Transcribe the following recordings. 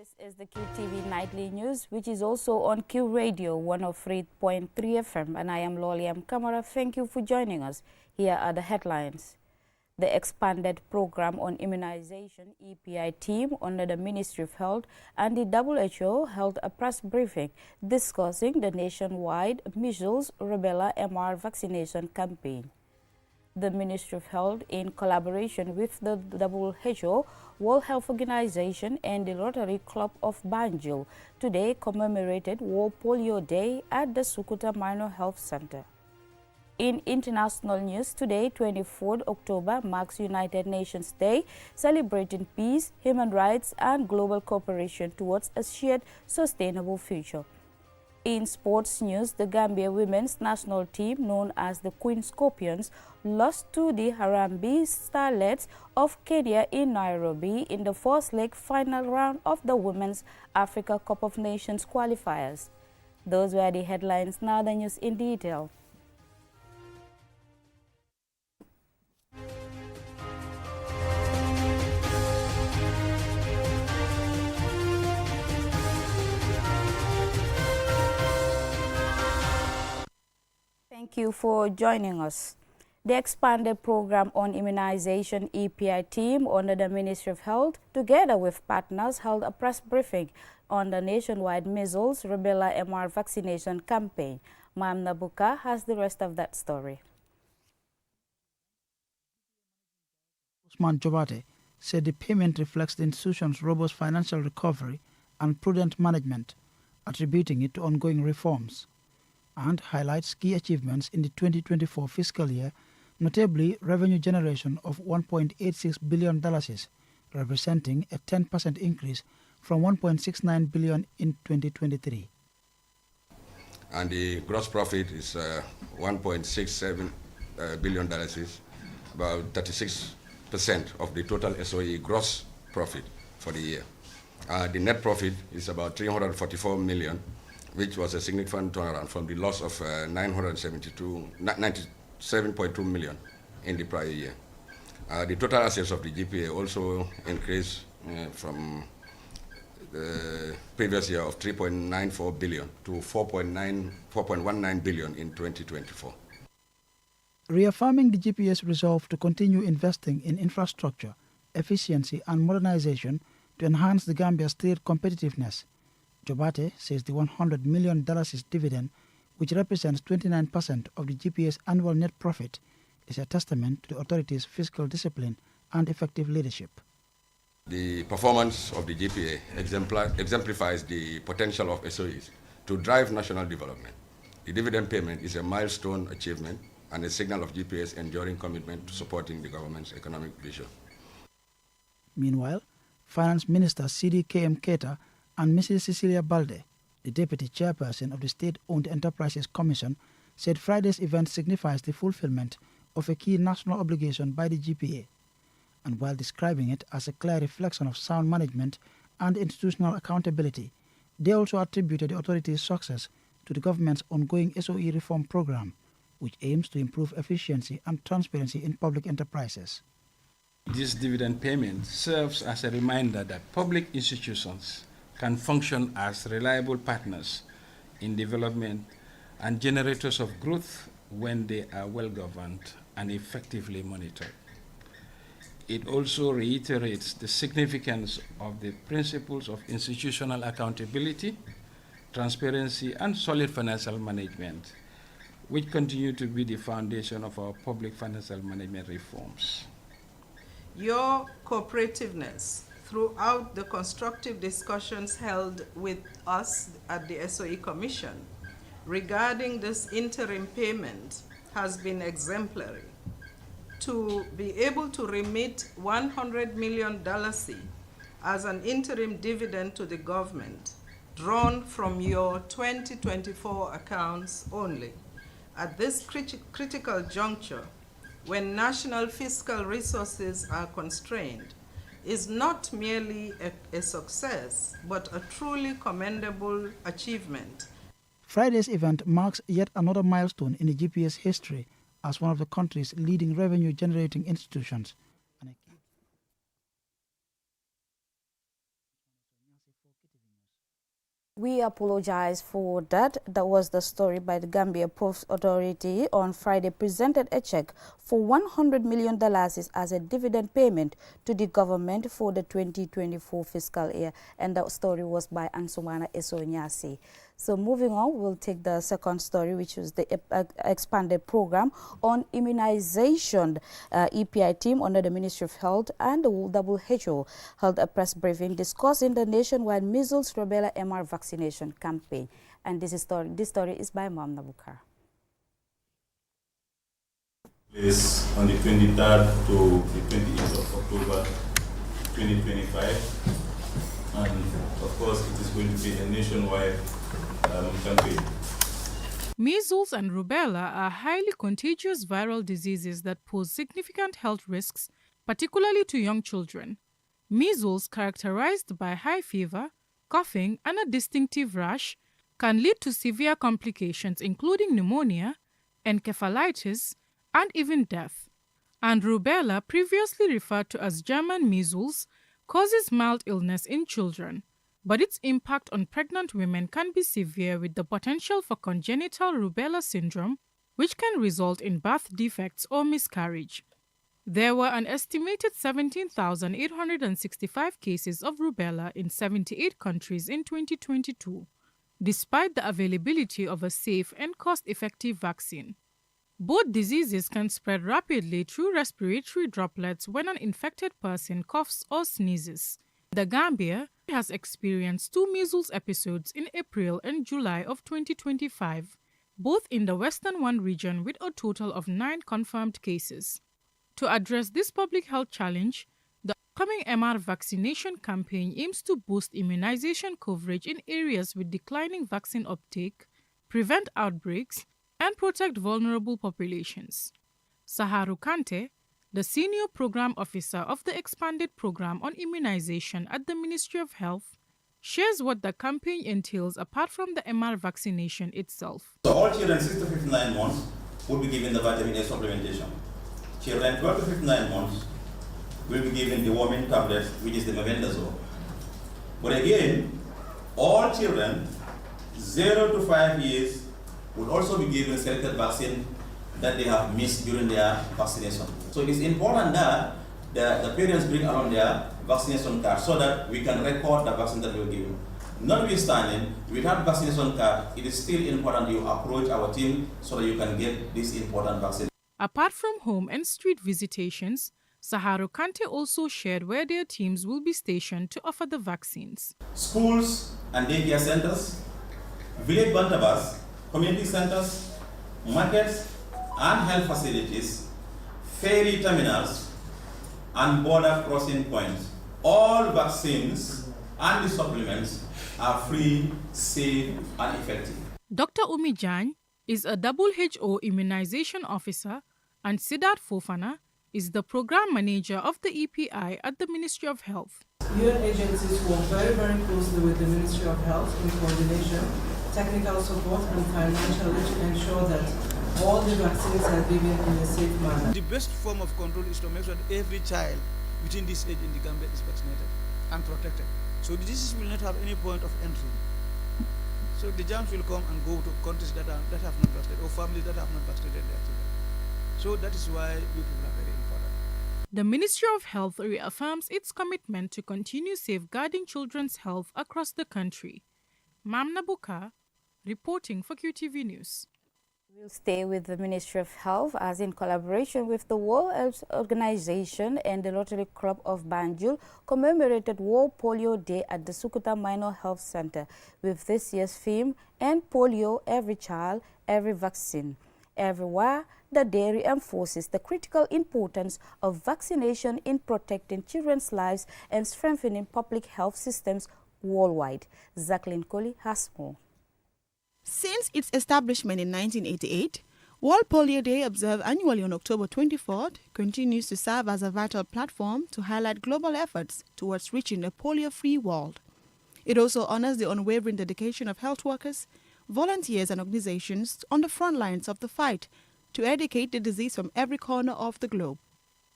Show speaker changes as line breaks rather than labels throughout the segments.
This is the QTV Nightly News, which is also on Q Radio 103.3 FM, and I am Loliam Kamara. Thank you for joining us. Here are the headlines. The expanded program on immunization EPI team under the Ministry of Health and the WHO held a press briefing discussing the nationwide measles, rubella, MR vaccination campaign. The Ministry of Health, in collaboration with the WHO, World Health Organization, and the Rotary Club of Banjul, today commemorated World Polio Day at the Sukuta Minor Health Center. In international news, today, 24th October, marks United Nations Day, celebrating peace, human rights, and global cooperation towards a shared, sustainable future. In sports news, the Gambia women's national team, known as the Queen Scorpions, lost to the Harambee Starlets of Kenya in Nairobi in the first leg final round of the Women's Africa Cup of Nations qualifiers. Those were the headlines. Now the news in detail. Thank you for joining us. The expanded program on immunization EPI team under the Ministry of Health, together with partners, held a press briefing on the nationwide measles, rubella, MR vaccination campaign. Mam Nabuka has the rest of that story.
Usman Jobate said the payment reflects the institution's robust financial recovery and prudent management, attributing it to ongoing reforms, and highlights key achievements in the 2024 fiscal year, notably revenue generation of $1.86 billion, representing a 10% increase from $1.69 billion in 2023.
And the gross profit is $1.67 billion, about 36% of the total SOE gross profit for the year. The net profit is about $344 million, which was a significant turnaround from the loss of $97.2 million in the prior year. The total assets of the GPA also increased from the previous year of $3.94 billion to $4.19 billion in 2024.
Reaffirming the GPA's resolve to continue investing in infrastructure, efficiency and modernization to enhance the Gambia's trade competitiveness, Jobate says the $100 million dividend, which represents 29% of the GPA's annual net profit, is a testament to the authority's fiscal discipline and effective leadership.
The performance of the GPA exemplifies the potential of SOEs to drive national development. The dividend payment is a milestone achievement and a signal of GPA's enduring commitment to supporting the government's economic vision.
Meanwhile, Finance Minister C.D.K.M. Keita and Mrs. Cecilia Balde, the deputy chairperson of the State-Owned Enterprises Commission, said Friday's event signifies the fulfillment of a key national obligation by the GPA, and while describing it as a clear reflection of sound management and institutional accountability, they also attributed the authority's success to the government's ongoing SOE reform program, which aims to improve efficiency and transparency in public enterprises.
This dividend payment serves as a reminder that public institutions can function as reliable partners in development and generators of growth when they are well governed and effectively monitored. It also reiterates the significance of the principles of institutional accountability, transparency, and solid financial management, which continue to be the foundation of our public financial management reforms.
Your cooperativeness throughout the constructive discussions held with us at the SOE Commission regarding this interim payment has been exemplary. To be able to remit $100 million as an interim dividend to the government, drawn from your 2024 accounts only, at this critical juncture, when national fiscal resources are constrained, is not merely a success, but a truly commendable achievement.
Friday's event marks yet another milestone in the GPA's history as one of the country's leading revenue-generating institutions. for KTV News.
We apologize for that. That was the story by the Gambia Ports Authority on Friday presented a check for $100 million as a dividend payment to the government for the 2024 fiscal year. And that story was by Ansumana Esonyasi. So moving on, we'll take the second story, which is the expanded program on immunization. EPI team under the Ministry of Health and the WHO held a press briefing discussing the nationwide measles, rubella, MR vaccination campaign. And this story is by Mam Nabukar.
Is on the 23rd to the 28th of October 2025, and of course it is going to be a nationwide campaign.
Measles and rubella are highly contagious viral diseases that pose significant health risks, particularly to young children. Measles, characterized by high fever, coughing, and a distinctive rash, can lead to severe complications including pneumonia, encephalitis, and even death. And rubella, previously referred to as German measles, causes mild illness in children, but its impact on pregnant women can be severe with the potential for congenital rubella syndrome, which can result in birth defects or miscarriage. There were an estimated 17,865 cases of rubella in 78 countries in 2022, despite the availability of a safe and cost-effective vaccine. Both diseases can spread rapidly through respiratory droplets when an infected person coughs or sneezes. The Gambia has experienced 2 measles episodes in April and July of 2025, both in the Western One region with a total of 9 confirmed cases. To address this public health challenge, the upcoming MR vaccination campaign aims to boost immunization coverage in areas with declining vaccine uptake, prevent outbreaks, and protect vulnerable populations. Saharu Kante, the Senior Program Officer of the Expanded Program on Immunization at the Ministry of Health, shares what the campaign entails apart from the MR vaccination itself.
So all children 6 to 59 months will be given the vitamin A supplementation. Children 12 to 59 months will be given the warming tablet, which is the mebendazole. But again, all children 0 to 5 years will also be given selected vaccine that they have missed during their vaccination. So it is important that the parents bring along their vaccination card so that we can record the vaccine that we were given. Notwithstanding, without vaccination card, it is still important you approach our team so that you can get this important vaccine.
Apart from home and street visitations, Saharu Kante also shared where their teams will be stationed to offer the vaccines.
Schools and daycare centers, village bantabas, community centers, markets and health facilities, ferry terminals, and border crossing points. All vaccines and the supplements are free, safe, and effective.
Dr. Umi Jan is a WHO immunization officer, and Siddharth Fofana is the program manager of the EPI at the Ministry of Health.
UN agencies work very, very closely with the Ministry of Health in coordination, technical support, and financially to ensure that all the vaccines are given in a safe manner.
The best form of control is to make sure that every child within this age in the Gambia is vaccinated and protected. So the disease will not have any point of entry. So the germs will come and go to countries that have not vaccinated or families that have not vaccinated their children. So that is why you people are very important.
The Ministry of Health reaffirms its commitment to continue safeguarding children's health across the country. Mamna Buka, reporting for QTV News.
We'll stay with the Ministry of Health as in collaboration with the World Health Organization and the Rotary Club of Banjul commemorated World Polio Day at the Sukuta Minor Health Center with this year's theme, End Polio, Every Child, Every Vaccine. Everywhere, the day reinforces the critical importance of vaccination in protecting children's lives and strengthening public health systems worldwide. Jacqueline Colley has more.
Since its establishment in 1988, World Polio Day, observed annually on October 24th, continues to serve as a vital platform to highlight global efforts towards reaching a polio-free world. It also honors the unwavering dedication of health workers, volunteers and organizations on the front lines of the fight to eradicate the disease from every corner of the globe.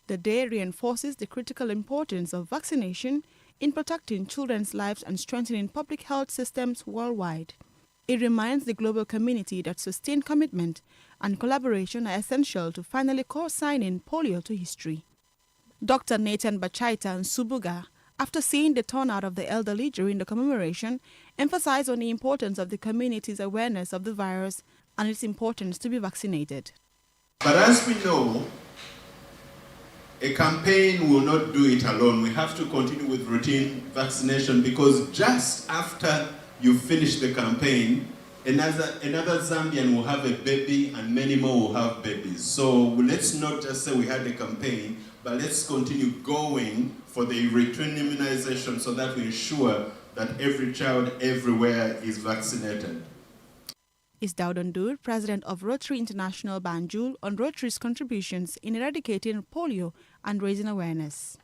The day reinforces the critical importance of vaccination in protecting children's lives and strengthening public health systems worldwide. It reminds the global community that sustained commitment and collaboration are essential to finally co-signing polio to history. Dr. Nathan Bachaita Nsubuga, after seeing the turnout of the elderly during the commemoration, emphasized on the importance of the community's awareness of the virus and its importance to be vaccinated.
But as we know, a campaign will not do it alone. We have to continue with routine vaccination, because just after you finish the campaign, another Zambian will have a baby and many more will have babies. So let's not just say we had a campaign, but let's continue going for the routine immunization so that we ensure that every child everywhere is vaccinated.
Is Daudandur, president of Rotary International Banjul, on Rotary's contributions in eradicating polio and raising awareness.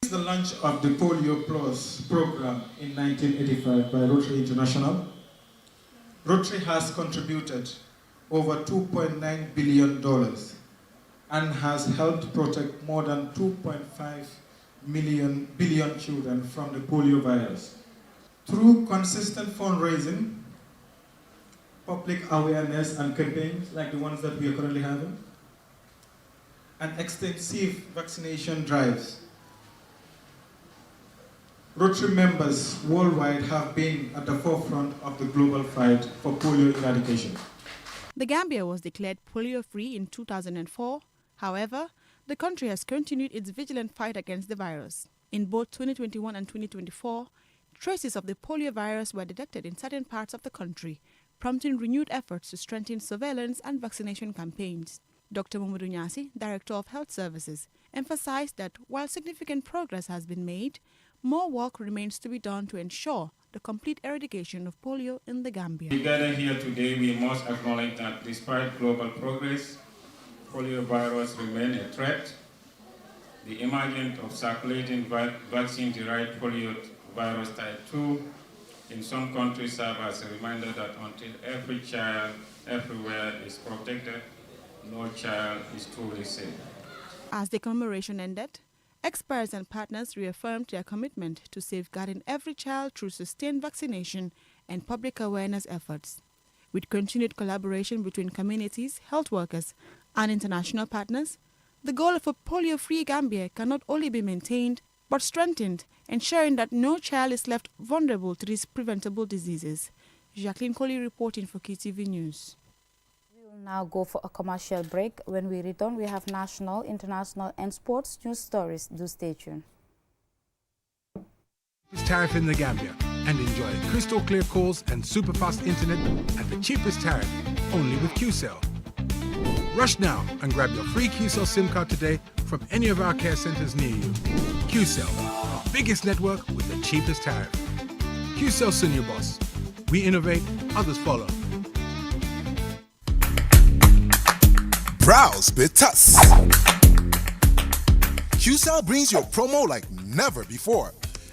Since the launch of the Polio Plus program in 1985 by Rotary International, Rotary has contributed over $2.9 billion and has helped protect more than 2.5 billion children from the polio virus. Through consistent fundraising, public awareness and campaigns like the ones that we are currently having, and extensive vaccination drives, Rotary members worldwide have been at the forefront of the global fight for polio eradication.
The Gambia was declared polio-free in 2004. However, the country has continued its vigilant fight against the virus. In both 2021 and 2024, traces of the polio virus were detected in certain parts of the country, prompting renewed efforts to strengthen surveillance and vaccination campaigns. Dr. Mamadou Nyasi, Director of Health Services, emphasized that while significant progress has been made, more work remains to be done to ensure the complete eradication of polio in the Gambia.
We gather here today, we must acknowledge that despite global progress, polio virus remains a threat. The emergence of circulating vaccine-derived polio virus type 2 in some countries serve as a reminder that until every child everywhere is protected, no child is truly safe.
As the commemoration ended, experts and partners reaffirmed their commitment to safeguarding every child through sustained vaccination and public awareness efforts. With continued collaboration between communities, health workers, and international partners, the goal of a polio-free Gambia can not only be maintained, but strengthened, ensuring that no child is left vulnerable to these preventable diseases. Jacqueline Coley reporting for KTV News.
We will now go for a commercial break. When we return, we have national, international, and sports news stories. Do stay tuned.
Tariff in the Gambia and enjoy crystal clear calls and super fast internet at the cheapest tariff, only with QCell. Rush now and grab your free QCell SIM card today from any of our care centers near you. QCell, the biggest network with the cheapest tariff. QCell Senior Boss. We innovate, others follow.
Browse with us. QCell brings you a promo like never before.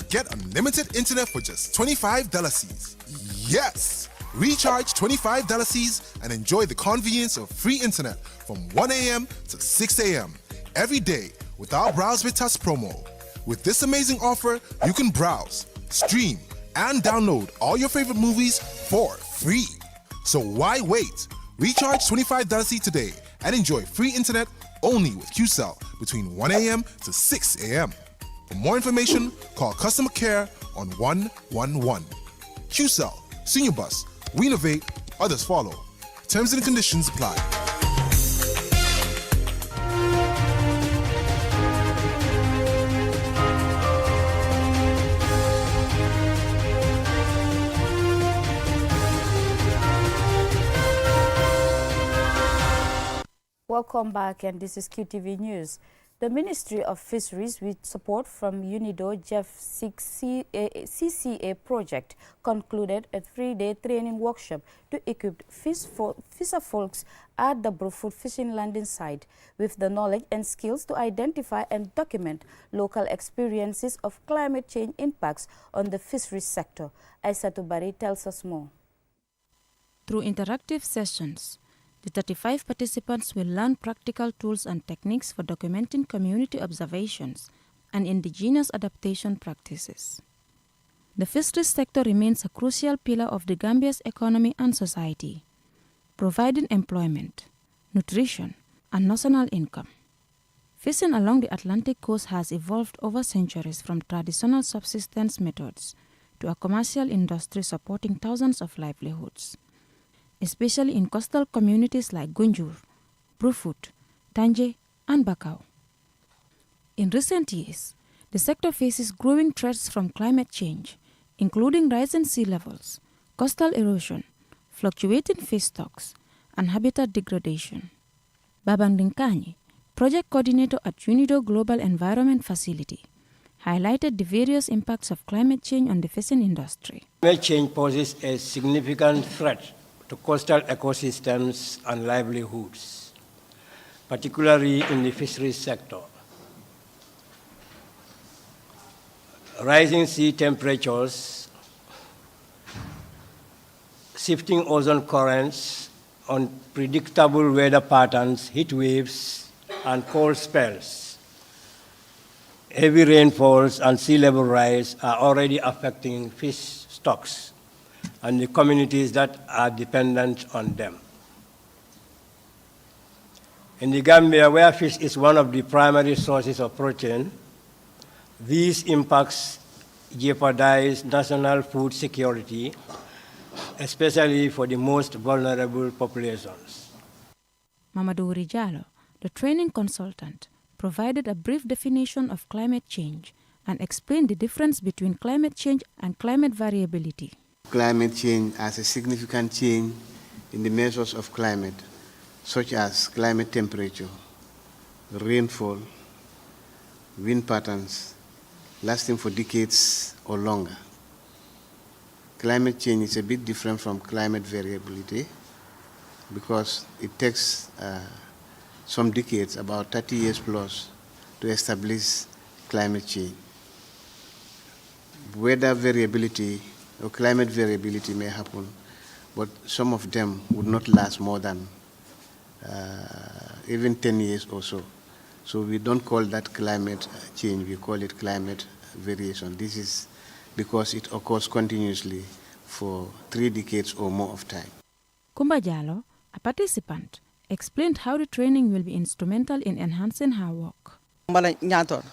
Get unlimited internet for just $25. Yes! Recharge $25 and enjoy the convenience of free internet from 1 a.m. to 6 a.m. every day with our Browse with Us promo. With this amazing offer, you can browse, stream, and download all your favorite movies for free. So why wait? Recharge $25 today and enjoy free internet only with QCell between 1 a.m. to 6 a.m. For more information, call customer care on 111. QCell, Senior Bus. We innovate, others follow. Terms and conditions apply.
Welcome back, and this is QTV News. The Ministry of Fisheries, with support from UNIDO Jeff CCA project, concluded a 3-day training workshop to equip fisher folks at the Brufut fishing landing site with the knowledge and skills to identify and document local experiences of climate change impacts on the fisheries sector. Aissatou Bari tells us more.
Through interactive sessions, the 35 participants will learn practical tools and techniques for documenting community observations, and indigenous adaptation practices. The fisheries sector remains a crucial pillar of the Gambia's economy and society, providing employment, nutrition, and national income. Fishing along the Atlantic coast has evolved over centuries from traditional subsistence methods to a commercial industry supporting thousands of livelihoods, especially in coastal communities like Gunjur, Brufut, Tanje, and Bakau. In recent years, the sector faces growing threats from climate change, including rising sea levels, coastal erosion, fluctuating fish stocks, and habitat degradation. Babangdinkani, project coordinator at UNIDO Global Environment Facility, highlighted the various impacts of climate change on the fishing industry.
Climate change poses a significant threat to coastal ecosystems and livelihoods, particularly in the fisheries sector. Rising sea temperatures, shifting ozone currents, unpredictable weather patterns, heat waves, and cold spells, heavy rainfalls, and sea level rise are already affecting fish stocks and the communities that are dependent on them. In the Gambia, where fish is one of the primary sources of protein, these impacts jeopardize national food security, especially for the most vulnerable populations.
Mamadou Rijalo, the training consultant, provided a brief definition of climate change and explained the difference between climate change and climate variability.
Climate change as a significant change in the measures of climate, such as climate temperature, rainfall, wind patterns, lasting for decades or longer. Climate change is a bit different from climate variability because it takes some decades, about 30 years plus, to establish climate change. Weather variability or climate variability may happen, but some of them would not last more than even 10 years or so. So we don't call that climate change, we call it climate variation. This is because it occurs continuously for 3 decades or more of time.
Kumba Jalo, a participant, explained how the training will be instrumental in enhancing her work.
The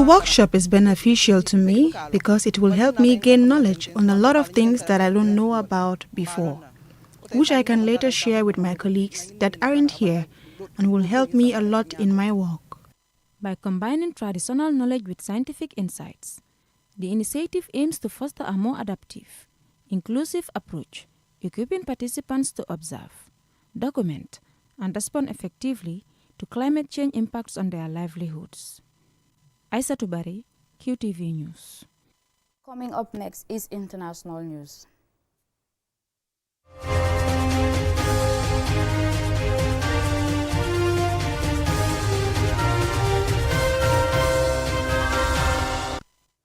workshop is beneficial to me because it will help me gain knowledge on a lot of things that I don't know about before, which I can later share with my colleagues that aren't here and will help me a lot in my work.
By combining traditional knowledge with scientific insights, the initiative aims to foster a more adaptive, inclusive approach, equipping participants to observe, document, and respond effectively to climate change impacts on their livelihoods. Aisa Tubari, QTV News.
Coming up next is international news.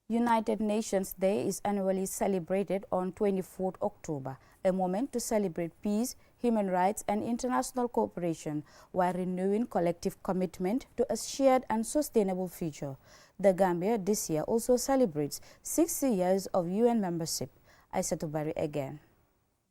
United Nations Day is annually celebrated on 24th October, a moment to celebrate peace, human rights, and international cooperation while renewing collective commitment to a shared and sustainable future. The Gambia this year also celebrates 60 years of UN membership. Aisa Tubari again.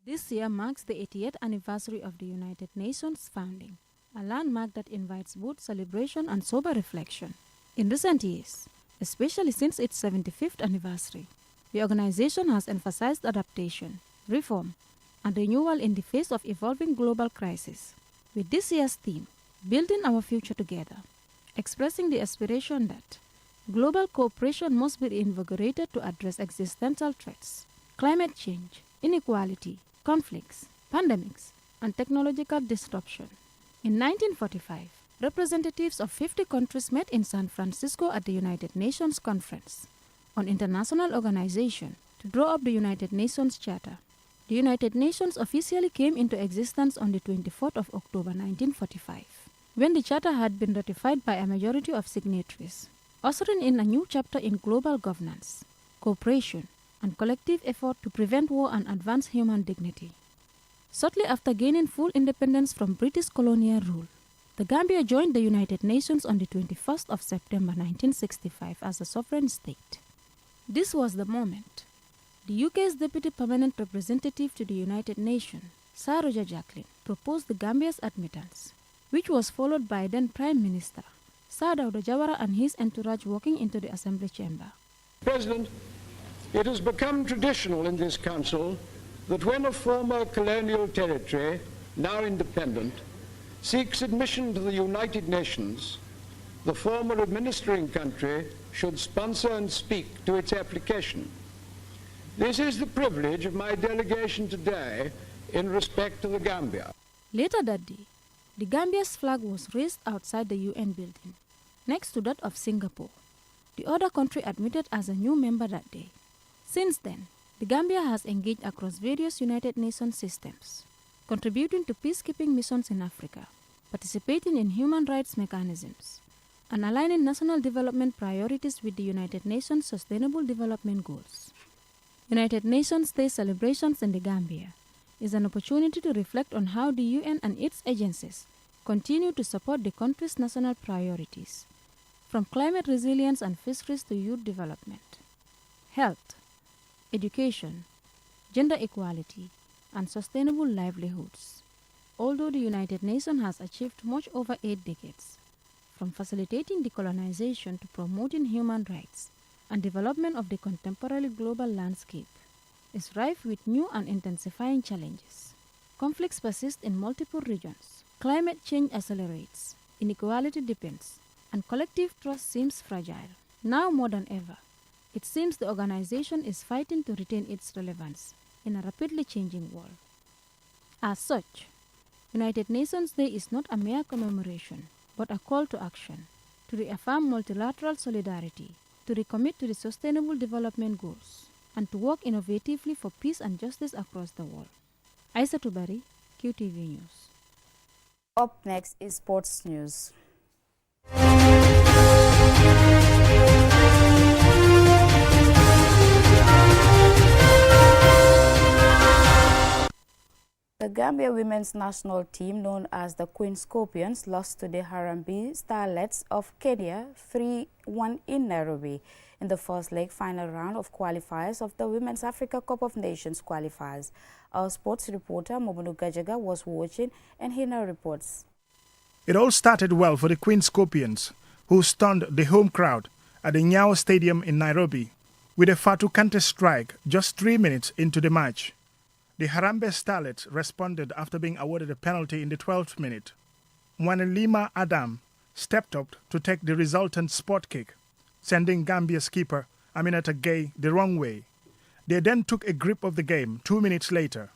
This year marks the 80th anniversary of the United Nations founding, a landmark that invites both celebration and sober reflection. In recent years, especially since its 75th anniversary, the organization has emphasized adaptation, reform, and renewal in the face of evolving global crisis. With this year's theme, Building Our Future Together, expressing the aspiration that global cooperation must be reinvigorated to address existential threats, climate change, inequality, conflicts, pandemics, and technological disruption. In 1945, representatives of 50 countries met in San Francisco at the United Nations Conference on International Organization to draw up the United Nations Charter. The United Nations officially came into existence on the 24th of October 1945, when the Charter had been ratified by a majority of signatories, ushering in a new chapter in global governance, cooperation, and collective effort to prevent war and advance human dignity. Shortly after gaining full independence from British colonial rule, The Gambia joined the United Nations on the 21st of September 1965 as a sovereign state. This was the moment the UK's Deputy Permanent Representative to the United Nations, Sir Roger Jacqueline, proposed the Gambia's admittance, which was followed by then Prime Minister Sir Dawda Jawara and his entourage walking into the Assembly chamber.
President, it has become traditional in this Council that when a former colonial territory, now independent, seeks admission to the United Nations, the former administering country should sponsor and speak to its application. This is the privilege of my delegation today in respect to the Gambia.
Later that day, the Gambia's flag was raised outside the UN building, next to that of Singapore, the other country admitted as a new member that day. Since then, the Gambia has engaged across various United Nations systems, contributing to peacekeeping missions in Africa, participating in human rights mechanisms, and aligning national development priorities with the United Nations Sustainable Development Goals. United Nations Day celebrations in the Gambia is an opportunity to reflect on how the UN and its agencies continue to support the country's national priorities, from climate resilience and fisheries to youth development, health, education, gender equality, and sustainable livelihoods. Although the United Nations has achieved much over 8 decades, from facilitating decolonization to promoting human rights and development of the contemporary global landscape, is rife with new and intensifying challenges. Conflicts persist in multiple regions, climate change accelerates, inequality deepens, and collective trust seems fragile. Now more than ever, it seems the organization is fighting to retain its relevance in a rapidly changing world. As such, United Nations Day is not a mere commemoration, but a call to action, to reaffirm multilateral solidarity, to recommit to the Sustainable Development Goals, and to work innovatively for peace and justice across the world. Aisa Tubari, QTV News.
Up next is sports news. The Gambia women's national team, known as the Queen Scorpions, lost to the Harambee Starlets of Kenya 3-1 in Nairobi in the first leg final round of qualifiers of the Women's Africa Cup of Nations qualifiers. Our sports reporter Mobudu Gajaga was watching and he now reports.
It all started well for the Queen Scorpions, who stunned the home crowd at the Nyayo Stadium in Nairobi with a Fatu Kante strike just 3 minutes into the match. The Harambee Starlets responded after being awarded a penalty in the 12th minute. Mwanelima Adam stepped up to take the resultant spot kick, sending Gambia's keeper Aminata Gay the wrong way. They then took a grip of the game 2 minutes later.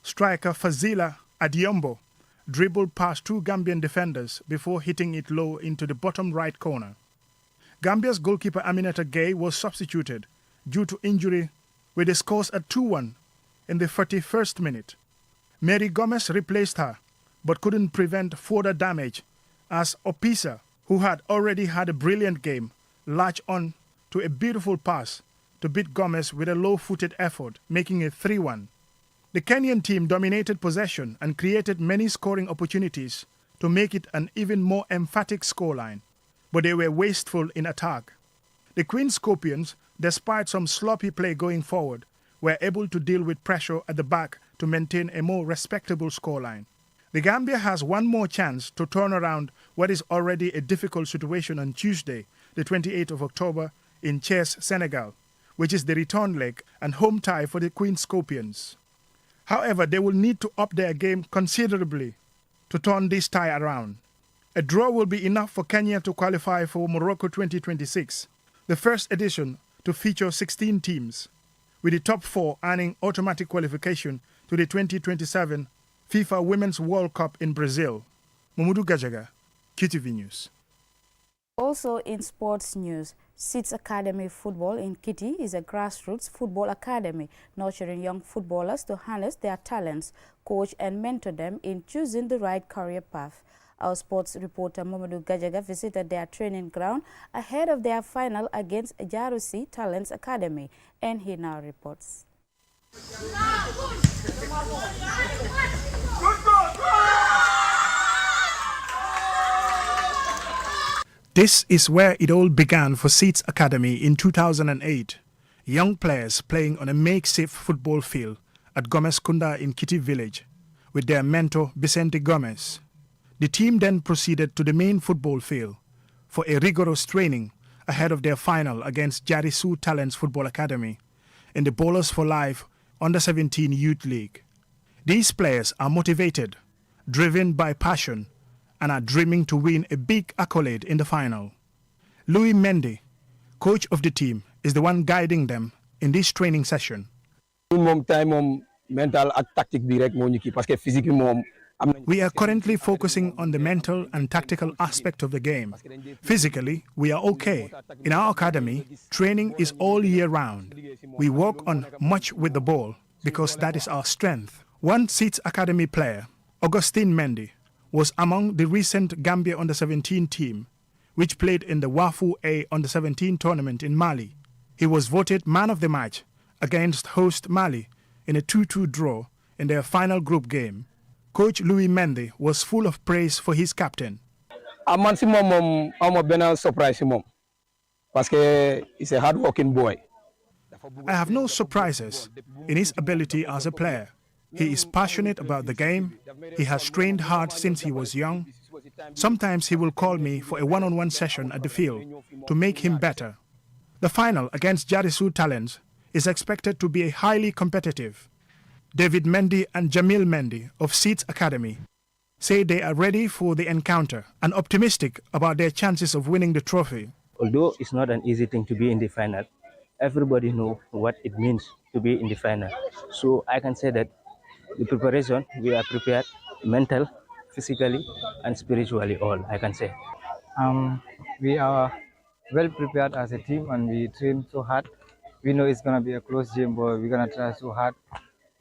Striker Fazila Adiombo dribbled past 2 Gambian defenders before hitting it low into the bottom right corner. Gambia's goalkeeper Aminata Gay was substituted due to injury with the scores at 2-1 in the 31st minute. Mary Gomez replaced her but couldn't prevent further damage as Opisa, who had already had a brilliant game, latched on to a beautiful pass to beat Gomez with a low-footed effort, making it 3-1. The Kenyan team dominated possession and created many scoring opportunities to make it an even more emphatic scoreline, but they were wasteful in attack. The Queen Scorpions, despite some sloppy play going forward, were able to deal with pressure at the back to maintain a more respectable scoreline. The Gambia has one more chance to turn around what is already a difficult situation on Tuesday, the 28th of October, in Thiès, Senegal, which is the return leg and home tie for the Queen Scorpions. However, they will need to up their game considerably to turn this tie around. A draw will be enough for Kenya to qualify for Morocco 2026, the first edition to feature 16 teams, with the top 4 earning automatic qualification to the 2027 FIFA Women's World Cup in Brazil. Mamudu Gajaga, QTV News.
Also in sports news, SITS Academy Football in Kitty is a grassroots football academy nurturing young footballers to harness their talents, coach and mentor them in choosing the right career path. Our sports reporter Mamadou Gajaga visited their training ground ahead of their final against Jarusi Talents Academy, and he now reports.
This is where it all began for Seeds Academy in 2008. Young players playing on a makeshift football field at Gomez Kunda in Kitty Village with their mentor Vicente Gomez. The team then proceeded to the main football field for a rigorous training ahead of their final against Jarisu Talents Football Academy in the Bowlers for Life Under-17 Youth League. These players are motivated, driven by passion, and are dreaming to win a big accolade in the final. Louis Mendy, coach of the team, is the one guiding them in this training session. We are currently focusing on the mental and tactical aspect of the game. Physically, we are okay. In our academy, training is all year round. We work on much with the ball because that is our strength. One Seeds Academy player, Augustine Mendy, was among the recent Gambia Under-17 team, which played in the Wafu A Under-17 tournament in Mali. He was voted man of the match against host Mali in a 2-2 draw in their final group game. Coach Louis Mendy was full of praise for his captain.
I'm surprised because he's a hard-working boy.
I have no surprises in his ability as a player. He is passionate about the game. He has trained hard since he was young. Sometimes he will call me for a one-on-one session at the field to make him better. The final against Jarisu Talents is expected to be highly competitive. David Mendy and Jamil Mendy of Seeds Academy say they are ready for the encounter and optimistic about their chances of winning the trophy.
Although it's not an easy thing to be in the final, everybody knows what it means to be in the final. So I can say that the preparation, we are prepared, mental, physically, and spiritually, all I can say.
We are well prepared as a team and we train so hard. We know it's going to be a close game, but we're going to try so hard,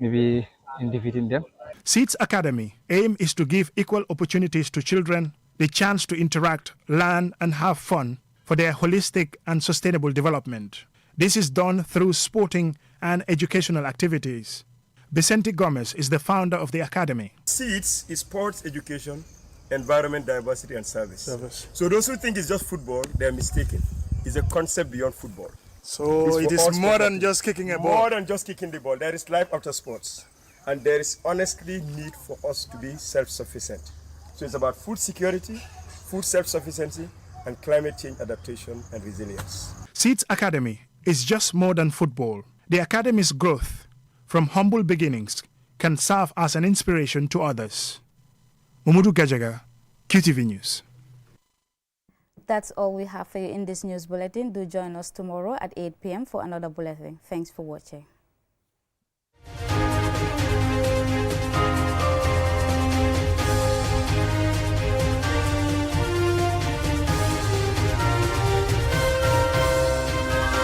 maybe in defeating them.
Seeds Academy aim is to give equal opportunities to children, the chance to interact, learn, and have fun for their holistic and sustainable development. This is done through sporting and educational activities. Vicente Gomez is the founder of the academy.
Seeds is sports education, environment, diversity, and service. So those who think it's just football, they're mistaken. It's a concept beyond football.
So it is more than just kicking a ball.
More than just kicking the ball. There is life after sports. And there is honestly need for us to be self-sufficient. So it's about food security, food self-sufficiency, and climate change adaptation and resilience.
Seeds Academy is just more than football. The academy's growth from humble beginnings can serve as an inspiration to others. Mamudu Gajaga, QTV News.
That's all we have for you in this news bulletin. Do join us tomorrow at 8 p.m. for another bulletin. Thanks for watching.